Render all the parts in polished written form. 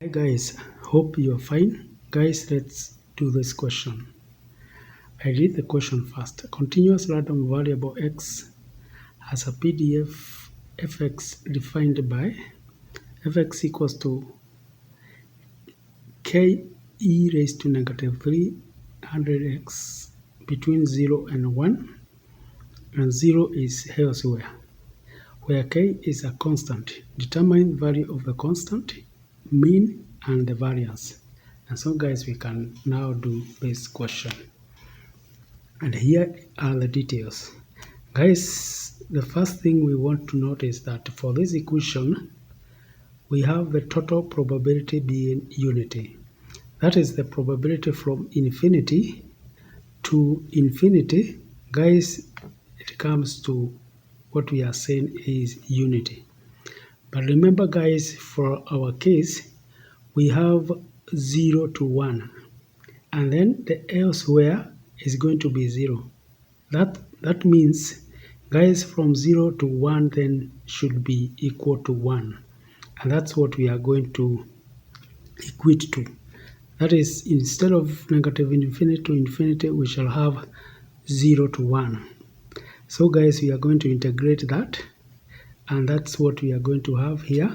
Hi guys, hope you're fine. Guys, let's do this question. I read the question first. A continuous random variable x has a PDF fx defined by fx equals to k e raised to negative 300x between 0 and 1, and 0 is elsewhere, where k is a constant. Determine value of the constant, mean, and the variance. And so guys, we can now do this question. And here are the details. Guys, the first thing we want to note is that for this equation, we have the total probability being unity. That is the probability from infinity to infinity. Guys, it comes to what we are saying is unity. But remember guys, for our case, we have 0 to 1. And then the elsewhere is going to be 0. That means, guys, from 0 to 1 then should be equal to 1. And that's what we are going to equate to. That is, instead of negative infinity to infinity, we shall have 0 to 1. So guys, we are going to integrate that. And that's what we are going to have here.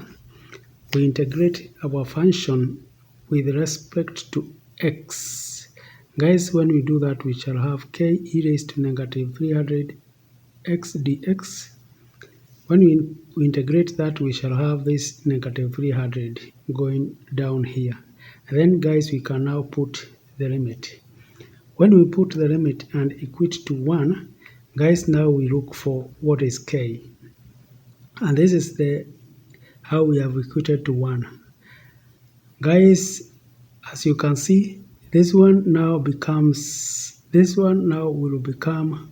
We integrate our function with respect to x. Guys, when we do that, we shall have k e raised to negative 300 x dx. When we integrate that, we shall have this negative 300 going down here. And then guys, we can now put the limit. When we put the limit and equate to 1, guys, now we look for what is k. And this is the how we have equated to 1. Guys, as you can see, this one now will become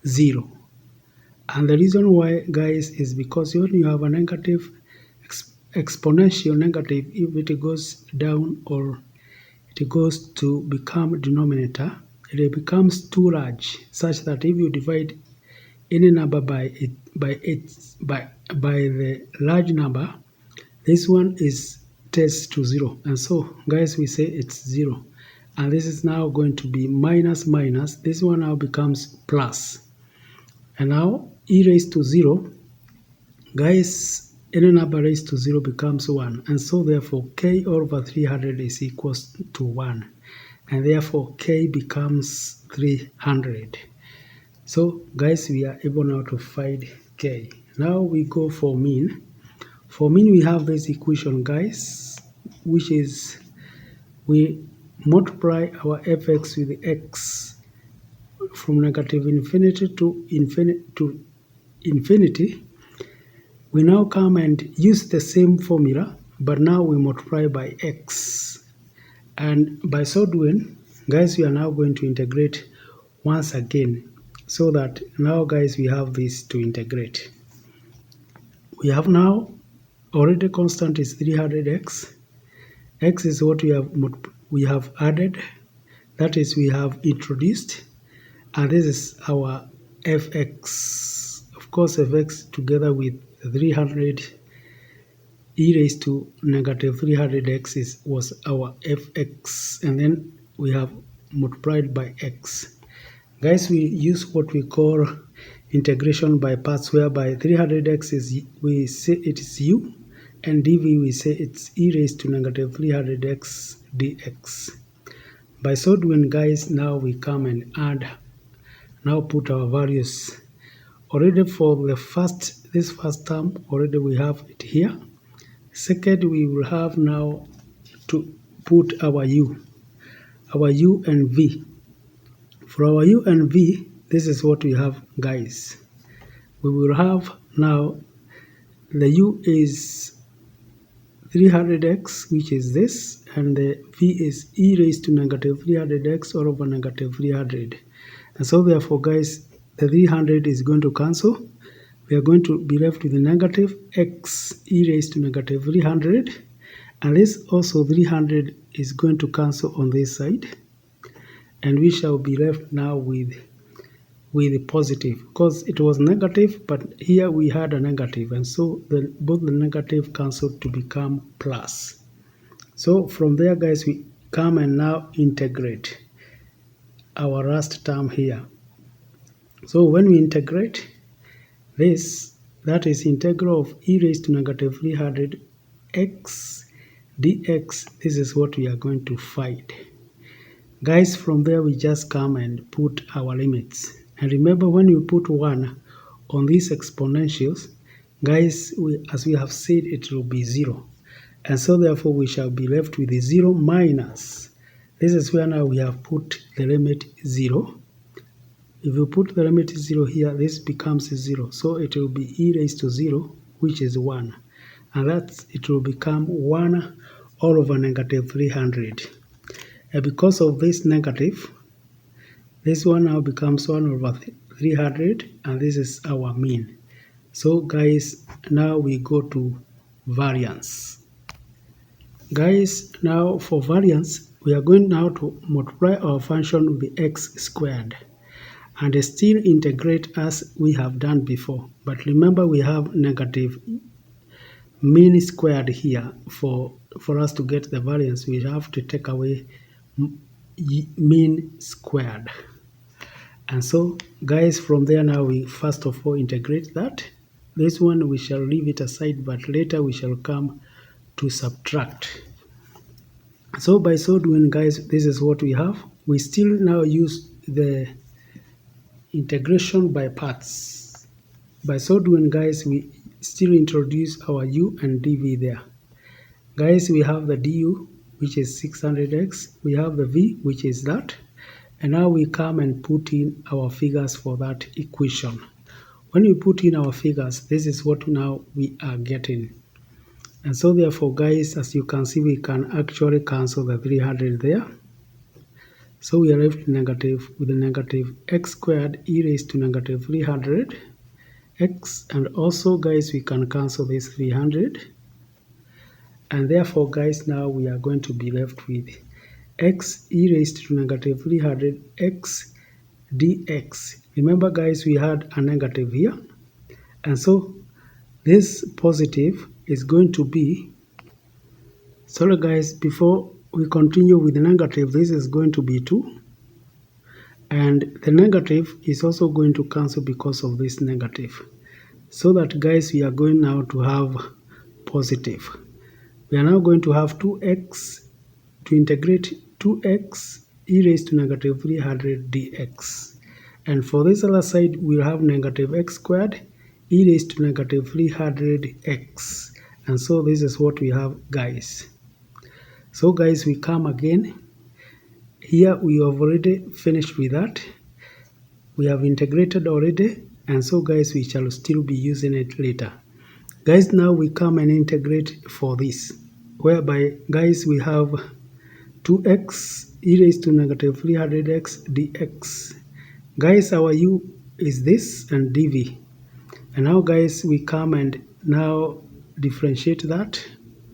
0. And the reason why, guys, is because when you have a negative exponential negative, if it goes down or it goes to become denominator, it becomes too large, such that if you divide any number by the large number, this one is tends to 0. And so, guys, we say it's 0. And this is now going to be minus minus. This one now becomes plus. And now e raised to 0, guys, any number raised to 0 becomes 1. And so therefore k over 300 is equals to 1. And therefore k becomes 300. So guys, we are able now to find k. Now we go for mean. For mean, we have this equation, guys, which is we multiply our fx with x from negative infinity to infinity. We now come and use the same formula, but now we multiply by x. And by so doing, guys, we are now going to integrate once again, so that now, guys, we have this to integrate. We have now already constant is 300x. X is what we have added, that is we have introduced, and this is our fx. Of course, fx together with 300 e raised to negative 300x was our fx, and then we have multiplied by x. Guys, we use what we call integration by parts, whereby 300x is, we say it is u, and dv we say it's e raised to negative 300x dx. By so doing, guys, now we come and now put our values. Already for this first term, already we have it here. Second, we will have now to put our u and v. For our u and v, this is what we have, guys. We will have now the u is 300x, which is this, and the v is e raised to negative 300x all over negative 300. And so therefore, guys, the 300 is going to cancel. We are going to be left with the negative x e raised to negative 300. And this also 300 is going to cancel on this side. And we shall be left now with the positive, because it was negative, but here we had a negative, and so both the negative cancelled to become plus. So from there, guys, we come and now integrate our last term here. So when we integrate this, that is integral of e raised to negative 300 x dx. This is what we are going to find. Guys, from there we just come and put our limits. And remember, when you put 1 on these exponentials, guys, as we have said, it will be 0. And so therefore we shall be left with 0 minus. This is where now we have put the limit 0. If you put the limit 0 here, this becomes 0. So it will be e raised to 0, which is 1. And it will become 1 all over negative 300. And because of this negative, this one now becomes 1 over 300, and this is our mean. So guys, now we go to variance. Guys, now for variance, we are going now to multiply our function with x squared and still integrate as we have done before. But remember, we have negative mean squared here. For us to get the variance, we have to take away mean squared. And so guys, from there now we first of all integrate that. This one we shall leave it aside, but later we shall come to subtract. So by so doing, guys, this is what we have. We still now use the integration by parts. By so doing, guys, we still introduce our u and dv there. Guys, we have the du, which is 600x. We have the v, which is that. And now we come and put in our figures for that equation. When we put in our figures, this is what now we are getting. And so therefore, guys, as you can see, we can actually cancel the 300 there. So we are left with a negative x squared e raised to negative 300 x. And also, guys, we can cancel this 300. And therefore, guys, now we are going to be left with x e raised to negative 300 x dx. Remember, guys, we had a negative here. And so this positive is going to be, sorry guys, before we continue with the negative, this is going to be 2. And the negative is also going to cancel because of this negative. So that, guys, we are going now to have positive. We are now going to have 2x, to integrate 2x e raised to negative 300 dx. And for this other side, we'll have negative x squared e raised to negative 300x. And so this is what we have, guys. So guys, we come again. Here we have already finished with that. We have integrated already. And so guys, we shall still be using it later. Guys, now we come and integrate for this. Whereby, guys, we have 2x e raised to negative 300x dx. Guys, our u is this and dv. And now, guys, we come and now differentiate that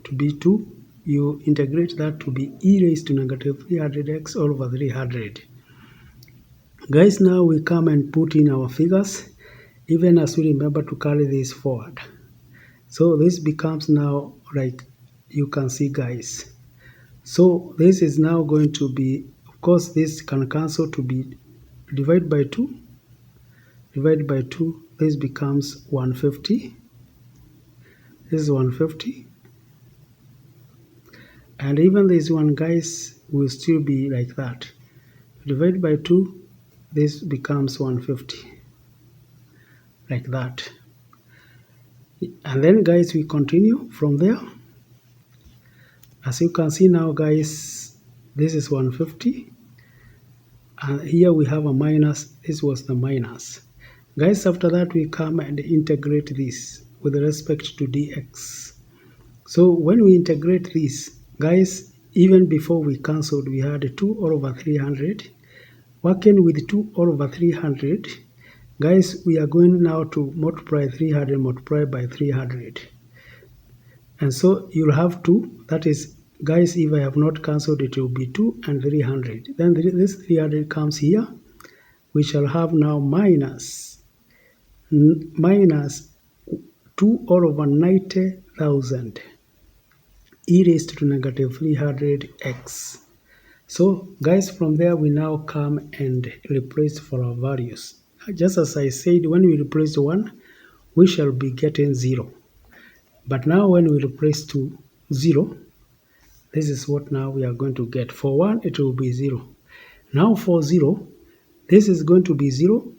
to be 2. You integrate that to be e raised to negative 300x all over 300. Guys, now we come and put in our figures, even as we remember to carry this forward. So this becomes now, like you can see, guys. So this is now going to be, of course, this can cancel to be divided by 2. Divided by 2, this becomes 150. This is 150. And even this one, guys, will still be like that. Divided by 2, this becomes 150. Like that. And then, guys, we continue from there. As you can see now, guys, this is 150. And here we have a minus. This was the minus. Guys, after that, we come and integrate this with respect to dx. So when we integrate this, guys, even before we cancelled, we had 2 all over 300. Working with 2 all over 300, guys, we are going now to multiply 300 multiplied by 300. And so you'll have 2. That is, guys, if I have not cancelled, it will be 2 and 300. Then this 300 comes here. We shall have now minus 2 all over 90,000 e raised to negative 300x. So guys, from there we now come and replace for our values. Just as I said, when we replace 1, we shall be getting 0. But now when we replace to 0, this is what now we are going to get. For 1, it will be 0. Now for 0, this is going to be 0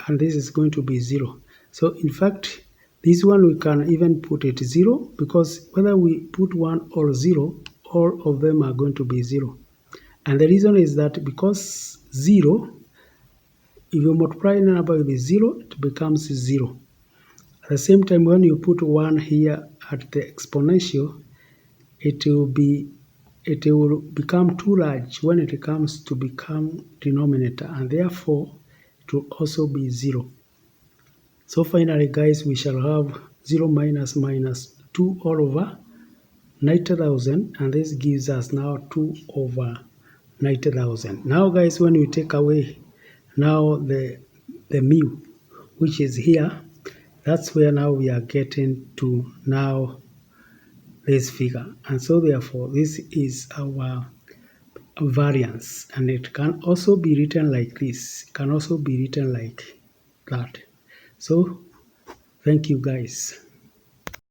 and this is going to be 0. So in fact, this one we can even put it 0 because whether we put 1 or 0, all of them are going to be 0. And the reason is that because 0, if you multiply the number with 0, it becomes 0. At the same time, when you put 1 here at the exponential, it will become too large when it comes to become denominator, and therefore it will also be 0. So finally, guys, we shall have 0 minus 2 all over 90,000, and this gives us now 2 over 90,000. Now, guys, when we take away now the mu, which is here, that's where now we are getting to now this figure. And so therefore, this is our variance, and it can also be written like this. It can also be written like that. So thank you, guys.